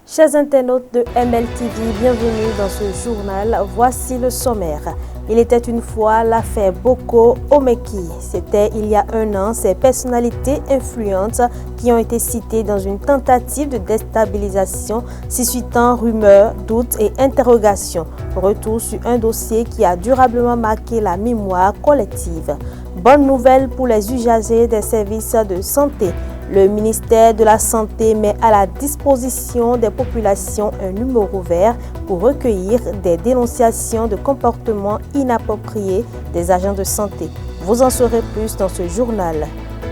Chers internautes de MLTV, bienvenue dans ce journal. Voici le sommaire. Il était une fois l'affaire Boko Omeki. C'était il y a un an, ces personnalités influentes qui ont été citées dans une tentative de déstabilisation, suscitant rumeurs, doutes et interrogations. Retour sur un dossier qui a durablement marqué la mémoire collective. Bonne nouvelle pour les usagers des services de santé. Le ministère de la Santé met à la disposition des populations un numéro vert pour recueillir des dénonciations de comportements inappropriés des agents de santé. Vous en saurez plus dans ce journal.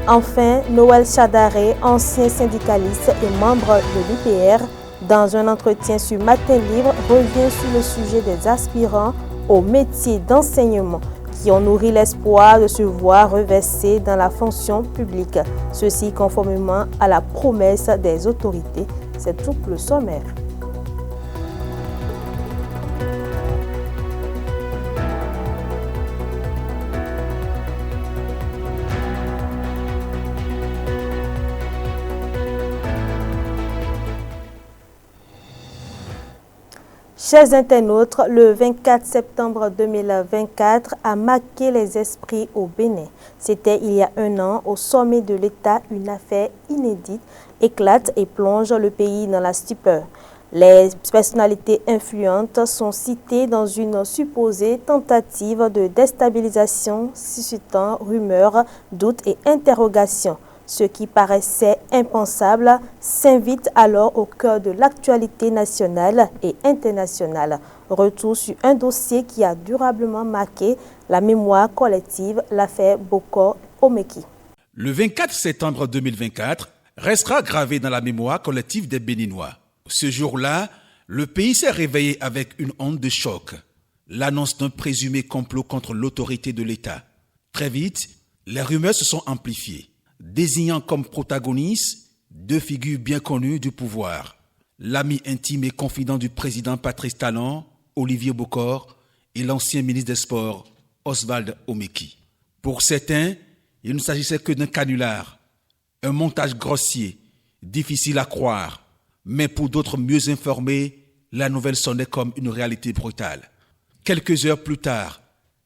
Enfin, Noël Chadaré, ancien syndicaliste et membre de l'UPR, dans un entretien sur Matin Libre, revient sur le sujet des aspirants au métier d'enseignement qui ont nourri l'espoir de se voir reversés dans la fonction publique. Ceci conformément à la promesse des autorités. C'est tout pour le sommaire. Chers internautes, le 24 septembre 2024 a marqué les esprits au Bénin. C'était il y a un an, au sommet de l'État, une affaire inédite éclate et plonge le pays dans la stupeur. Les personnalités influentes sont citées dans une supposée tentative de déstabilisation suscitant rumeurs, doutes et interrogations. Ce qui paraissait impensable s'invite alors au cœur de l'actualité nationale et internationale. Retour sur un dossier qui a durablement marqué la mémoire collective, l'affaire Boko Omeki. Le 24 septembre 2024 restera gravé dans la mémoire collective des Béninois. Ce jour-là, le pays s'est réveillé avec une onde de choc. L'annonce d'un présumé complot contre l'autorité de l'État. Très vite, les rumeurs se sont amplifiées, désignant comme protagonistes deux figures bien connues du pouvoir. L'ami intime et confident du président Patrice Talon, Olivier Bokor, et l'ancien ministre des Sports, Oswald Omeki. Pour certains, il ne s'agissait que d'un canular, un montage grossier, difficile à croire, mais pour d'autres mieux informés, la nouvelle sonnait comme une réalité brutale. Quelques heures plus tard,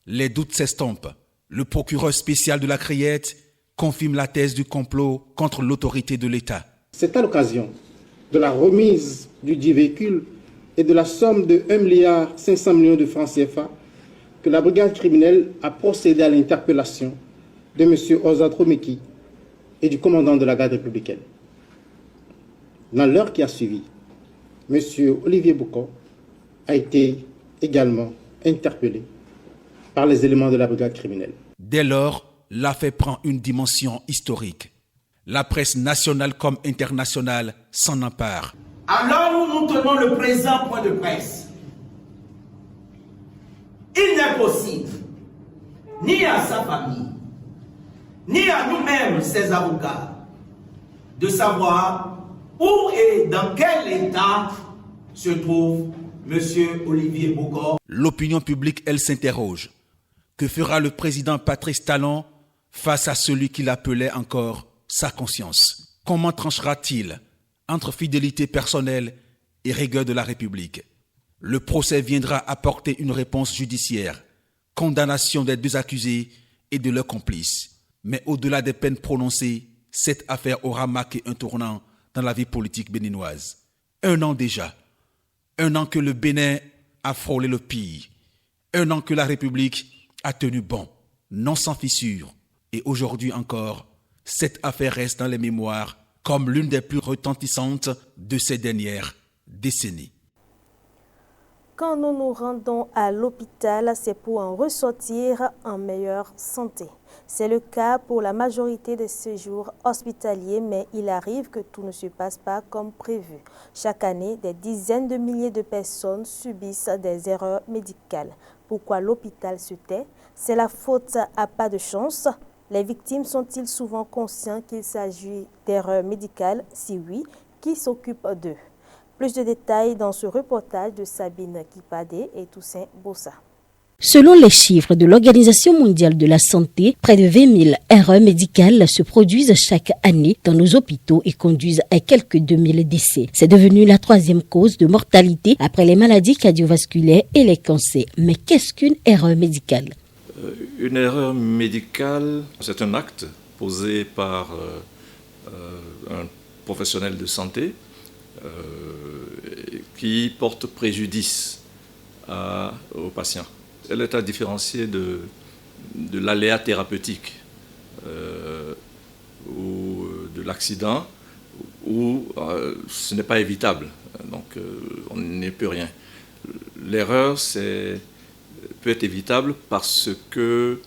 les doutes s'estompent. Le procureur spécial de la Criette confirme la thèse du complot contre l'autorité de l'État. C'est à l'occasion de la remise du dit véhicule et de la somme de 1,5 milliard de francs CFA que la brigade criminelle a procédé à l'interpellation de M. Oswald Omeki et du commandant de la garde républicaine. Dans l'heure qui a suivi, M. Olivier Bokor a été également interpellé par les éléments de la brigade criminelle. Dès lors, l'affaire prend une dimension historique. La presse nationale comme internationale s'en empare. Alors nous tenons le présent point de presse. Il n'est possible, ni à sa famille, ni à nous-mêmes, ses avocats, de savoir où et dans quel état se trouve M. Olivier Bokor. L'opinion publique, elle, s'interroge. Que fera le président Patrice Talon face à celui qu'il appelait encore sa conscience? Comment tranchera-t-il entre fidélité personnelle et rigueur de la République? Le procès viendra apporter une réponse judiciaire, condamnation des deux accusés et de leurs complices. Mais au-delà des peines prononcées, cette affaire aura marqué un tournant dans la vie politique béninoise. Un an déjà, un an que le Bénin a frôlé le pire, un an que la République a tenu bon, non sans fissure. Et aujourd'hui encore, cette affaire reste dans les mémoires comme l'une des plus retentissantes de ces dernières décennies. Quand nous nous rendons à l'hôpital, c'est pour en ressortir en meilleure santé. C'est le cas pour la majorité des séjours hospitaliers, mais il arrive que tout ne se passe pas comme prévu. Chaque année, des dizaines de milliers de personnes subissent des erreurs médicales. Pourquoi l'hôpital se tait? C'est la faute à pas de chance? Les victimes sont-ils souvent conscients qu'il s'agit d'erreurs médicales? Si oui, qui s'occupe d'eux? Plus de détails dans ce reportage de Sabine Kipadé et Toussaint Bossa. Selon les chiffres de l'Organisation mondiale de la santé, près de 20 000 erreurs médicales se produisent chaque année dans nos hôpitaux et conduisent à quelques 2000 décès. C'est devenu la troisième cause de mortalité après les maladies cardiovasculaires et les cancers. Mais qu'est-ce qu'une erreur médicale? Une erreur médicale, c'est un acte posé par un professionnel de santé qui porte préjudice au patient. Elle est à différencier de l'aléa thérapeutique ou de l'accident où ce n'est pas évitable, donc on n'y peut rien. L'erreur peut être évitable parce que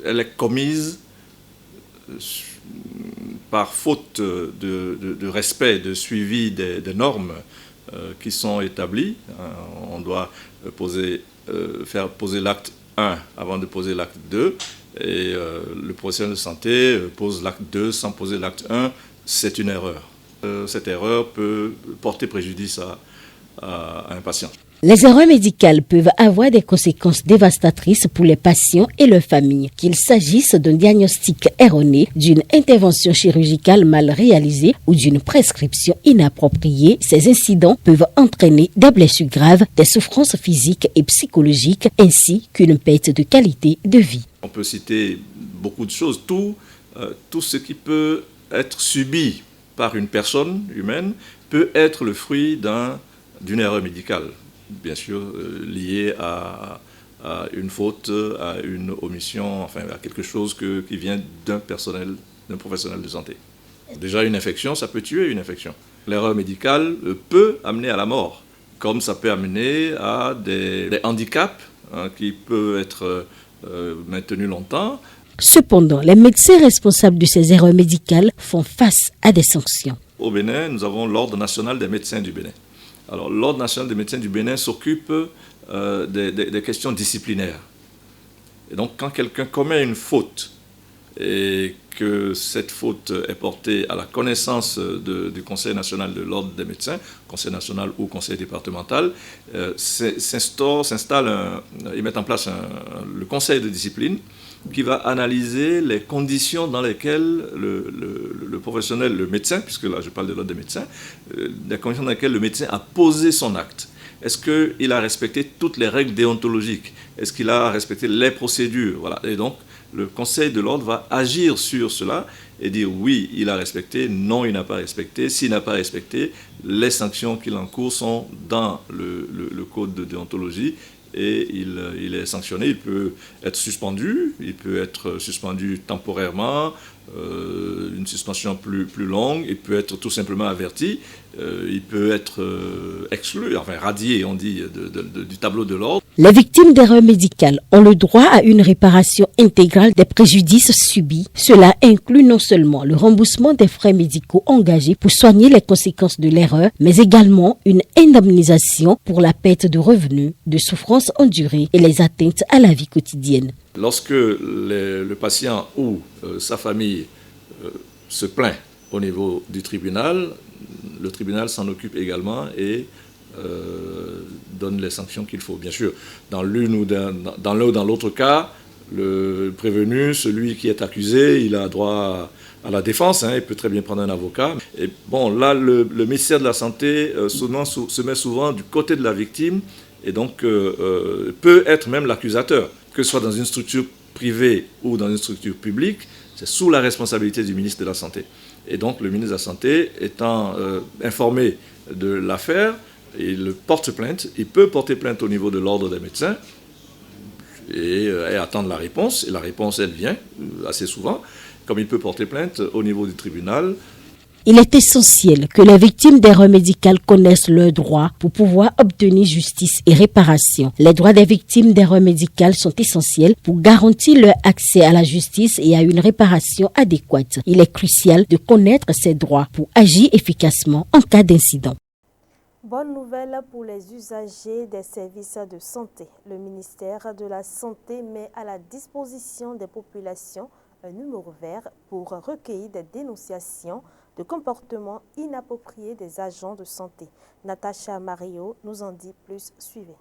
elle est commise par faute de respect, de suivi des normes qui sont établies. On doit faire poser l'acte 1 avant de poser l'acte 2. Et le professionnel de santé pose l'acte 2 sans poser l'acte 1. C'est une erreur. Cette erreur peut porter préjudice à un patient. Les erreurs médicales peuvent avoir des conséquences dévastatrices pour les patients et leurs familles, qu'il s'agisse d'un diagnostic erroné, d'une intervention chirurgicale mal réalisée ou d'une prescription inappropriée. Ces incidents peuvent entraîner des blessures graves, des souffrances physiques et psychologiques, ainsi qu'une perte de qualité de vie. On peut citer beaucoup de choses. Tout ce qui peut être subi par une personne humaine peut être le fruit d'une erreur médicale. Bien sûr, lié à une faute, à une omission, enfin à quelque chose qui vient d'un professionnel de santé. Déjà, une infection, ça peut tuer une infection. L'erreur médicale peut amener à la mort, comme ça peut amener à des handicaps qui peuvent être maintenus longtemps. Cependant, les médecins responsables de ces erreurs médicales font face à des sanctions. Au Bénin, nous avons l'Ordre national des médecins du Bénin. Alors, l'Ordre national des médecins du Bénin s'occupe des questions disciplinaires. Et donc, quand quelqu'un commet une faute et que cette faute est portée à la connaissance du Conseil national de l'Ordre des médecins, Conseil national ou Conseil départemental, ils mettent en place le Conseil de discipline qui va analyser les conditions dans lesquelles le professionnel, le médecin, puisque là je parle de l'ordre des médecins, les conditions dans lesquelles le médecin a posé son acte. Est-ce qu'il a respecté toutes les règles déontologiques? Est-ce qu'il a respecté les procédures? Voilà. Et donc, le Conseil de l'ordre va agir sur cela et dire oui, il a respecté, non, il n'a pas respecté. S'il n'a pas respecté, les sanctions qu'il encourt sont dans le code de déontologie. Et il est sanctionné, il peut être suspendu temporairement, une suspension plus longue, il peut être tout simplement averti, il peut être exclu, enfin radié, on dit, du tableau de l'ordre. Les victimes d'erreurs médicales ont le droit à une réparation intégrale des préjudices subis. Cela inclut non seulement le remboursement des frais médicaux engagés pour soigner les conséquences de l'erreur, mais également une indemnisation pour la perte de revenus, de souffrances endurées et les atteintes à la vie quotidienne. Lorsque le patient ou sa famille se plaint au niveau du tribunal, le tribunal s'en occupe également et donne les sanctions qu'il faut. Bien sûr, dans l'un ou dans l'autre cas, le prévenu, celui qui est accusé, il a droit à la défense, il peut très bien prendre un avocat. Et bon, là, le ministère de la Santé se met souvent du côté de la victime et donc peut être même l'accusateur, que ce soit dans une structure privée ou dans une structure publique, c'est sous la responsabilité du ministre de la Santé. Et donc le ministre de la Santé étant informé de l'affaire, il porte plainte, il peut porter plainte au niveau de l'ordre des médecins et attendre la réponse. Et la réponse, elle vient assez souvent, comme il peut porter plainte au niveau du tribunal. Il est essentiel que les victimes d'erreurs médicales connaissent leurs droits pour pouvoir obtenir justice et réparation. Les droits des victimes d'erreurs médicales sont essentiels pour garantir leur accès à la justice et à une réparation adéquate. Il est crucial de connaître ces droits pour agir efficacement en cas d'incident. Bonne nouvelle pour les usagers des services de santé. Le ministère de la Santé met à la disposition des populations un numéro vert pour recueillir des dénonciations de comportements inappropriés des agents de santé. Natacha Mario nous en dit plus. Suivez.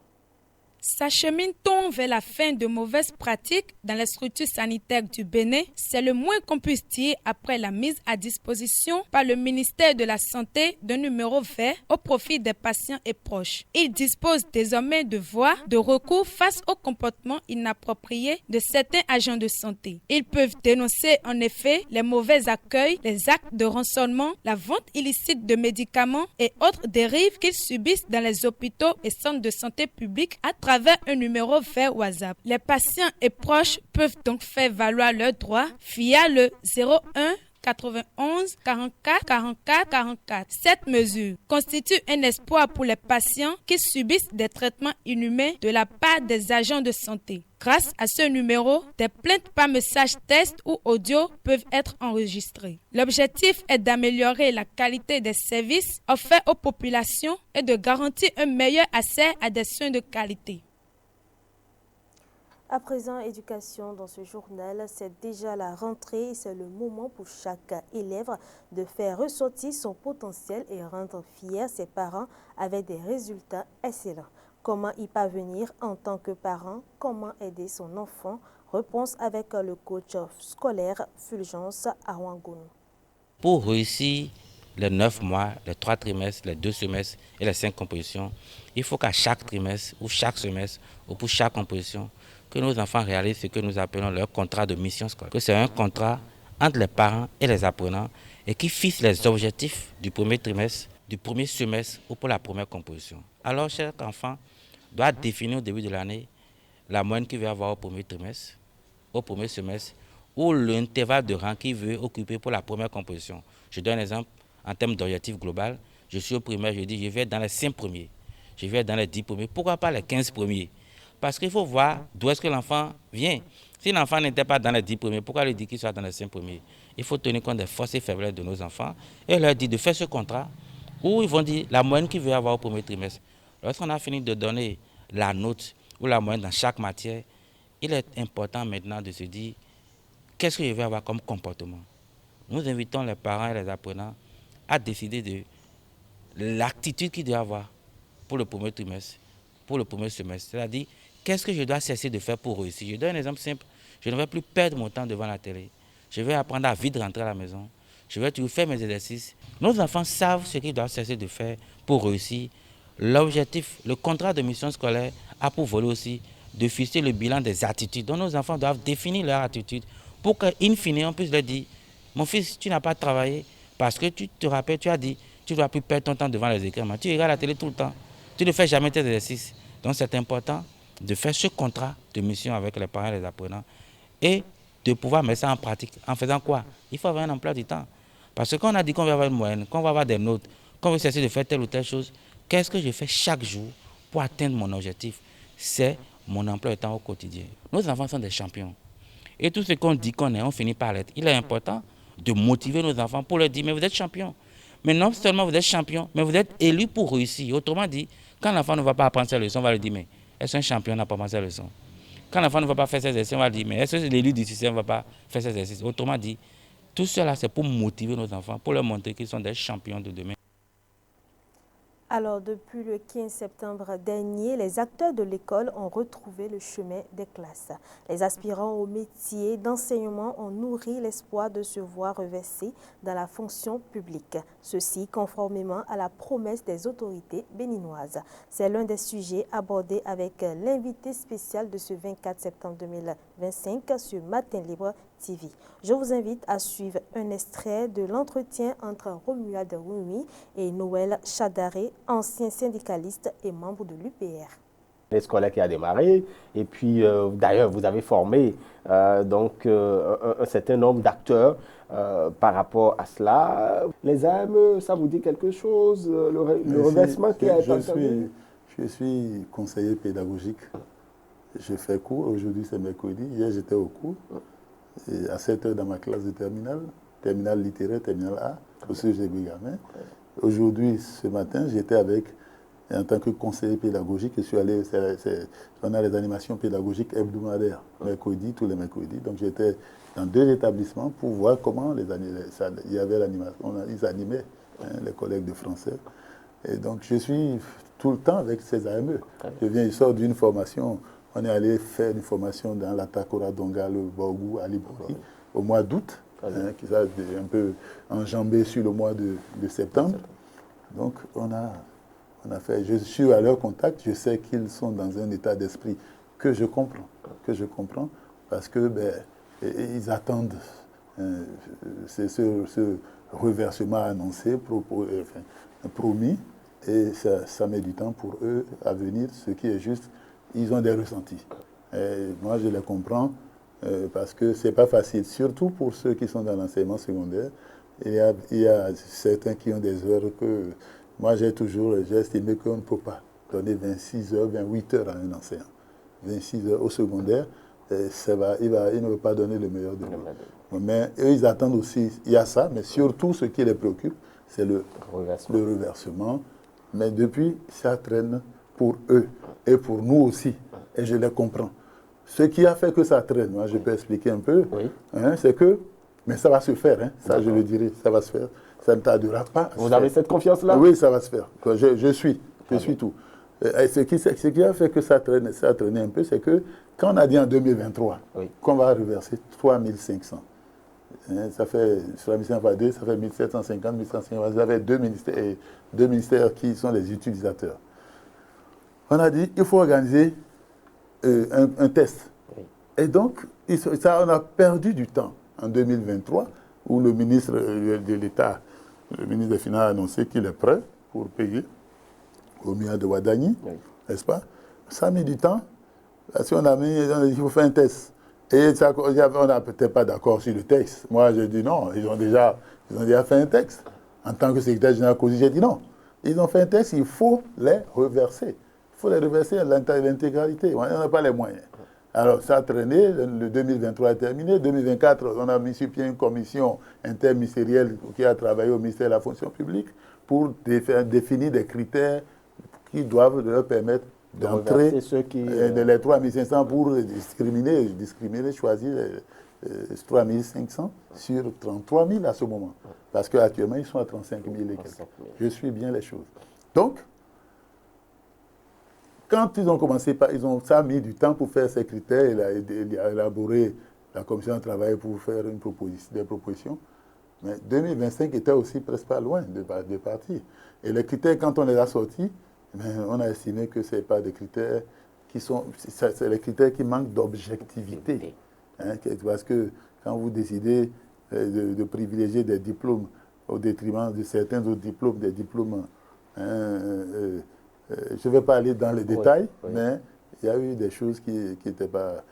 S'achemine-t-on vers la fin de mauvaises pratiques dans les structures sanitaires du Bénin? C'est le moins qu'on puisse dire après la mise à disposition par le ministère de la Santé d'un numéro vert au profit des patients et proches. Il dispose désormais de voies de recours face au comportement inapproprié de certains agents de santé. Ils peuvent dénoncer en effet les mauvais accueils, les actes de rançonnement, la vente illicite de médicaments et autres dérives qu'ils subissent dans les hôpitaux et centres de santé publics à travers un numéro vert WhatsApp. Les patients et proches peuvent donc faire valoir leurs droits via le 01 91 44 44 44. Cette mesure constitue un espoir pour les patients qui subissent des traitements inhumains de la part des agents de santé. Grâce à ce numéro, des plaintes par message texte ou audio peuvent être enregistrées. L'objectif est d'améliorer la qualité des services offerts aux populations et de garantir un meilleur accès à des soins de qualité. À présent, éducation dans ce journal, c'est déjà la rentrée et c'est le moment pour chaque élève de faire ressortir son potentiel et rendre fiers ses parents avec des résultats excellents. Comment y parvenir en tant que parent? Comment aider son enfant? Réponse avec le coach scolaire Fulgence Arwangoun. Pour réussir les 9 mois, les 3 trimestres, les 2 semestres et les 5 compositions, il faut qu'à chaque trimestre ou chaque semestre ou pour chaque composition, que nos enfants réalisent ce que nous appelons leur contrat de mission scolaire. Que c'est un contrat entre les parents et les apprenants et qui fixe les objectifs du premier trimestre, du premier semestre ou pour la première composition. Alors chaque enfant doit définir au début de l'année la moyenne qu'il veut avoir au premier trimestre, au premier semestre ou l'intervalle de rang qu'il veut occuper pour la première composition. Je donne un exemple en termes d'objectif global. Je suis au primaire, je dis je vais être dans les 5 premiers, je vais être dans les 10 premiers. Pourquoi pas les 15 premiers? Parce qu'il faut voir d'où est-ce que l'enfant vient. Si l'enfant n'était pas dans les 10 premiers, pourquoi lui dire qu'il soit dans les 5 premiers? Il faut tenir compte des forces et faiblesses de nos enfants et leur dire de faire ce contrat où ils vont dire la moyenne qu'il veut avoir au premier trimestre. Lorsqu'on a fini de donner la note ou la moyenne dans chaque matière, il est important maintenant de se dire qu'est-ce que je vais avoir comme comportement. Nous invitons les parents et les apprenants à décider de l'attitude qu'ils doivent avoir pour le premier trimestre, pour le premier semestre. C'est-à-dire, qu'est-ce que je dois cesser de faire pour réussir? Je donne un exemple simple. Je ne vais plus perdre mon temps devant la télé. Je vais apprendre à vite rentrer à la maison. Je vais toujours faire mes exercices. Nos enfants savent ce qu'ils doivent cesser de faire pour réussir. L'objectif, le contrat de mission scolaire a pour voler aussi de fixer le bilan des attitudes. Donc nos enfants doivent définir leur attitude pour qu'in fine, on puisse leur dire, mon fils, tu n'as pas travaillé parce que tu te rappelles, tu as dit, tu ne dois plus perdre ton temps devant les écrans. Tu regardes la télé tout le temps. Tu ne fais jamais tes exercices. Donc c'est important de faire ce contrat de mission avec les parents et les apprenants et de pouvoir mettre ça en pratique. En faisant quoi? Il faut avoir un emploi du temps. Parce que quand on a dit qu'on va avoir une moyenne, qu'on va avoir des notes, qu'on veut cesser de faire telle ou telle chose, qu'est-ce que je fais chaque jour pour atteindre mon objectif? C'est mon emploi du temps au quotidien. Nos enfants sont des champions. Et tout ce qu'on dit qu'on est, on finit par l'être. Il est important de motiver nos enfants pour leur dire, mais vous êtes champion. Mais non seulement vous êtes champion, mais vous êtes élu pour réussir. Autrement dit, quand l'enfant ne va pas apprendre ses leçons, on va lui dire, mais est-ce qu'un champion n'a pas appris ses leçons? Quand l'enfant ne va pas faire ses exercices, on va lui dire, mais est-ce que l'élu du système ne va pas faire ses exercices? Autrement dit, tout cela, c'est pour motiver nos enfants, pour leur montrer qu'ils sont des champions de demain. Alors, depuis le 15 septembre dernier, les acteurs de l'école ont retrouvé le chemin des classes. Les aspirants au métier d'enseignement ont nourri l'espoir de se voir reversés dans la fonction publique. Ceci conformément à la promesse des autorités béninoises. C'est l'un des sujets abordés avec l'invité spécial de ce 24 septembre 2025 sur Matin Libre TV. Je vous invite à suivre un extrait de l'entretien entre Romuald Rumi et Noël Chadaré, ancien syndicaliste et membre de l'UPR. Les scolaires qui a démarré et puis d'ailleurs vous avez formé un certain nombre d'acteurs par rapport à cela. Les armes, ça vous dit quelque chose? Le reversement qui a été entendu? Je suis conseiller pédagogique. Je fais cours. Aujourd'hui c'est mercredi. Hier j'étais au cours. Et à 7h dans ma classe de terminale littéraire, terminale A, au sujet des gamins. Aujourd'hui, ce matin, j'étais en tant que conseiller pédagogique, je suis allé, on a les animations pédagogiques hebdomadaires, tous les mercredis. Donc j'étais dans 2 établissements pour voir comment il y avait l'animation, ils animaient les collègues de français. Et donc je suis tout le temps avec ces AME. Je sors d'une formation, on est allé faire une formation dans la Takora Donga, le Borgou, à Libori, au mois d'août, qui a un peu enjambé sur le mois de septembre. Donc on a fait, je suis à leur contact, je sais qu'ils sont dans un état d'esprit que je comprends, parce que ils attendent ce reversement annoncé, promis, et ça met du temps pour eux à venir, ce qui est juste, ils ont des ressentis. Et moi, je les comprends, parce que ce n'est pas facile, surtout pour ceux qui sont dans l'enseignement secondaire. Il y a certains qui ont des heures que, moi j'ai estimé qu'on ne peut pas donner 26 heures, 28 heures à un enseignant. 26 heures au secondaire, il ne veut pas donner le meilleur de nous. Mais eux, ils attendent aussi, il y a ça, mais surtout ce qui les préoccupe, c'est le reversement. Mais depuis, ça traîne pour eux et pour nous aussi. Et je les comprends. Ce qui a fait que ça traîne, moi je peux expliquer un peu, c'est que, mais ça va se faire, ça je le dirai, ça va se faire. Ça ne tardera pas. Vous avez cette confiance-là? Oui, ça va se faire. Je suis tout. Et ce qui a fait que ça a traîné un peu, c'est que quand on a dit en 2023 qu'on va reverser 3500, ça fait, sur la mission FA2, ça fait 1750, 1150, vous avez deux ministères qui sont les utilisateurs. On a dit, il faut organiser un test. Et donc, on a perdu du temps en 2023, où le ministre de l'État, le ministre des Finances a annoncé qu'il est prêt pour payer au MIA de Ouadani, n'est-ce pas? Ça a mis du temps, parce qu'on a dit qu'il faut faire un test. Et on n'a peut-être pas d'accord sur le texte. Moi, j'ai dit non, ils ont déjà fait un texte. En tant que secrétaire général COSI, j'ai dit non. Ils ont fait un texte, il faut les reverser. Il faut les reverser à l'intégralité. On n'a pas les moyens. Alors, ça a traîné, le 2023 est terminé. 2024, on a mis sur pied une commission interministérielle qui a travaillé au ministère de la fonction publique pour définir des critères qui doivent leur permettre d'entrer dans les 3500 pour discriminer, choisir les 3500 sur 33 000 à ce moment. Parce qu'actuellement, ils sont à 35 000 et quelques. Je suis bien les choses. Donc, quand ils ont commencé, ça a mis du temps pour faire ces critères, il a élaboré la commission de travail pour faire des propositions. Mais 2025 était aussi presque pas loin de partir. Et les critères, quand on les a sortis, on a estimé que ce n'est pas des critères c'est les critères qui manquent d'objectivité. Parce que quand vous décidez de privilégier des diplômes au détriment de certains autres diplômes, des diplômes, je ne vais pas aller dans les détails, mais il y a eu des choses qui n'étaient pas...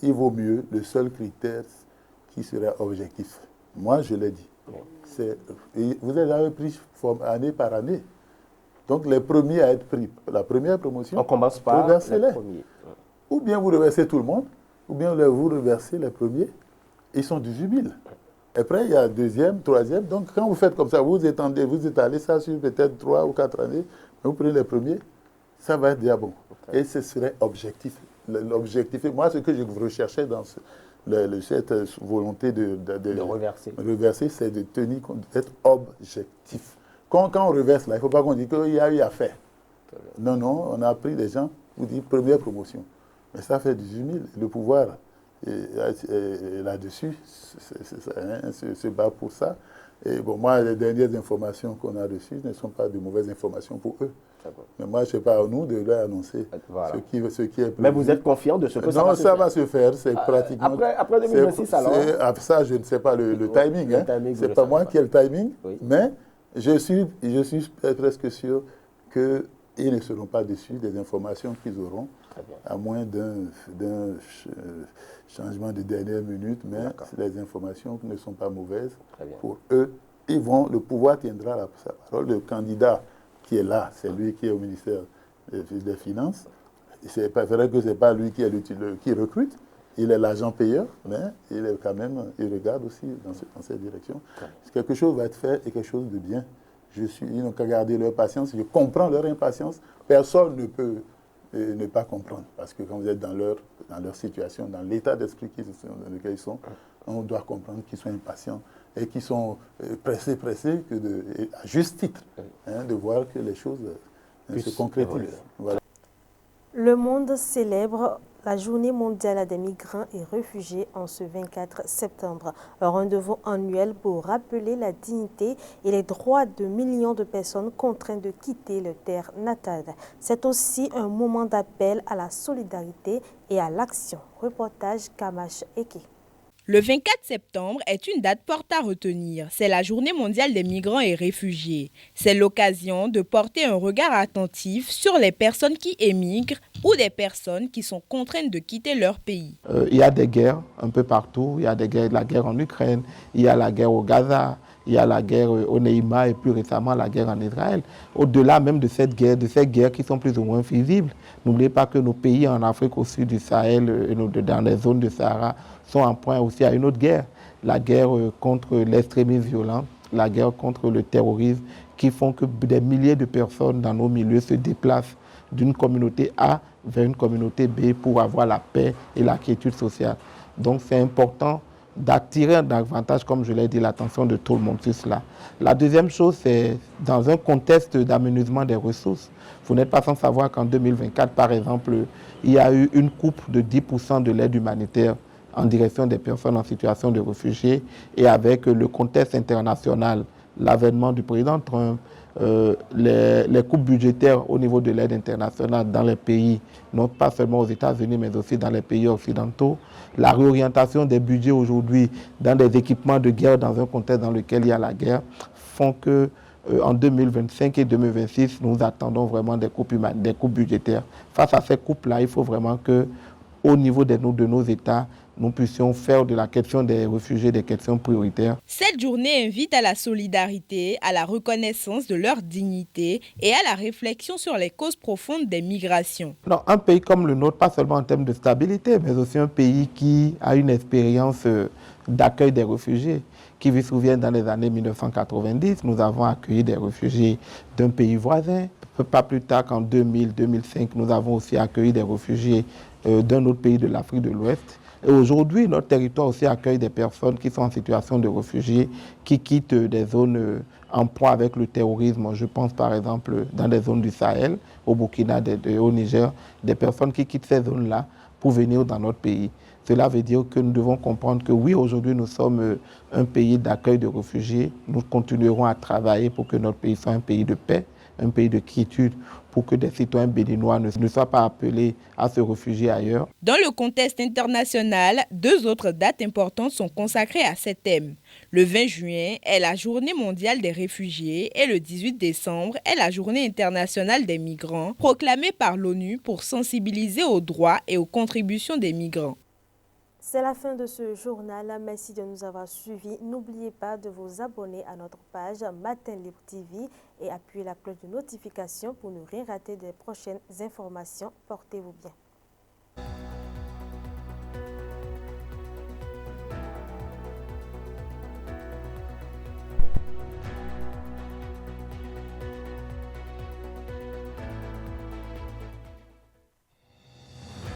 Il vaut mieux le seul critère qui serait objectif. Moi, je l'ai dit. Vous avez pris année par année. Donc, les premiers à être pris, la première promotion, on commence par reversez-les. Ou bien vous reversez tout le monde, ou bien vous reversez les premiers, ils sont 18 000. Après, il y a deuxième, troisième. Donc, quand vous faites comme ça, vous étalez ça sur peut-être 3 ou 4 années, vous prenez les premiers, ça va être déjà bon. Et ce serait objectif. L'objectif, moi, ce que je recherchais dans cette volonté de reverser, c'est de tenir compte, d'être objectif. Quand on reverse, là, il ne faut pas qu'on dise qu'il y a eu à faire. Non, on a pris des gens, vous dites première promotion. Mais ça fait 18 000. Le pouvoir là-dessus se bat pour ça. Et bon, moi, les dernières informations qu'on a reçues ne sont pas de mauvaises informations pour eux. Mais moi, je ne sais pas à nous de leur annoncer ce qui est prévu. Mais vous êtes confiant de ce que ça va se faire? Non, ça va se faire. C'est pratiquement... Après 2026, alors? Ça, je ne sais pas le timing. Ce n'est pas moi qui ai le timing. Mais je suis presque sûr qu'ils ne seront pas déçus des informations qu'ils auront, à moins d'un changement de dernière minute, mais les informations ne sont pas mauvaises. Pour eux, le pouvoir tiendra sa parole. Le candidat qui est là, c'est lui qui est au ministère des Finances. C'est vrai que ce n'est pas lui qui recrute, il est l'agent payeur, mais il regarde aussi dans cette direction. Quelque chose va être fait et quelque chose de bien. Ils n'ont qu'à garder leur patience. Je comprends leur impatience. Personne ne peut ne pas comprendre. Parce que quand vous êtes dans leur situation, dans l'état d'esprit dans lequel ils sont, on doit comprendre qu'ils sont impatients et qu'ils sont pressés, à juste titre, de voir que les choses se concrétise. Voilà. Le monde célèbre la Journée mondiale des migrants et réfugiés en ce 24 septembre. Un rendez-vous annuel pour rappeler la dignité et les droits de millions de personnes contraintes de quitter leur terre natale. C'est aussi un moment d'appel à la solidarité et à l'action. Reportage Kamash Eke. Le 24 septembre est une date forte à retenir. C'est la Journée mondiale des migrants et réfugiés. C'est l'occasion de porter un regard attentif sur les personnes qui émigrent ou des personnes qui sont contraintes de quitter leur pays. Il y a des guerres un peu partout. Il y a la guerre en Ukraine, il y a la guerre au Gaza, il y a la guerre au Neïma et plus récemment la guerre en Israël. Au-delà même de ces guerres qui sont plus ou moins visibles, n'oubliez pas que nos pays en Afrique au sud du Sahel et dans les zones du Sahara sont en point aussi à une autre guerre. La guerre contre l'extrémisme violent, la guerre contre le terrorisme, qui font que des milliers de personnes dans nos milieux se déplacent d'une communauté A vers une communauté B pour avoir la paix et la quiétude sociale. Donc c'est important d'attirer davantage, comme je l'ai dit, l'attention de tout le monde sur cela. La deuxième chose, c'est dans un contexte d'aménagement des ressources. Vous n'êtes pas sans savoir qu'en 2024, par exemple, il y a eu une coupe de 10% de l'aide humanitaire en direction des personnes en situation de réfugiés, et avec le contexte international, l'avènement du président Trump, les coupes budgétaires au niveau de l'aide internationale dans les pays, non pas seulement aux États-Unis, mais aussi dans les pays occidentaux, la réorientation des budgets aujourd'hui dans des équipements de guerre dans un contexte dans lequel il y a la guerre, font que en 2025 et 2026, nous attendons vraiment des coupes budgétaires. Face à ces coupes-là, il faut vraiment que, au niveau de nos États, nous puissions faire de la question des réfugiés des questions prioritaires. Cette journée invite à la solidarité, à la reconnaissance de leur dignité et à la réflexion sur les causes profondes des migrations. Non, un pays comme le nôtre, pas seulement en termes de stabilité, mais aussi un pays qui a une expérience d'accueil des réfugiés. Qui vous souvient, dans les années 1990, nous avons accueilli des réfugiés d'un pays voisin. Pas plus tard qu'en 2000-2005, nous avons aussi accueilli des réfugiés d'un autre pays de l'Afrique de l'Ouest. Et aujourd'hui, notre territoire aussi accueille des personnes qui sont en situation de réfugiés, qui quittent des zones en proie avec le terrorisme. Je pense par exemple dans des zones du Sahel, au Burkina, au Niger, des personnes qui quittent ces zones-là pour venir dans notre pays. Cela veut dire que nous devons comprendre que oui, aujourd'hui, nous sommes un pays d'accueil de réfugiés. Nous continuerons à travailler pour que notre pays soit un pays de paix, un pays de quiétude, pour que des citoyens béninois ne soient pas appelés à se réfugier ailleurs. Dans le contexte international, 2 autres dates importantes sont consacrées à ces thèmes. Le 20 juin est la Journée mondiale des réfugiés et le 18 décembre est la Journée internationale des migrants, proclamée par l'ONU pour sensibiliser aux droits et aux contributions des migrants. C'est la fin de ce journal. Merci de nous avoir suivis. N'oubliez pas de vous abonner à notre page Matin Libre TV et appuyer la cloche de notification pour ne rien rater des prochaines informations. Portez-vous bien.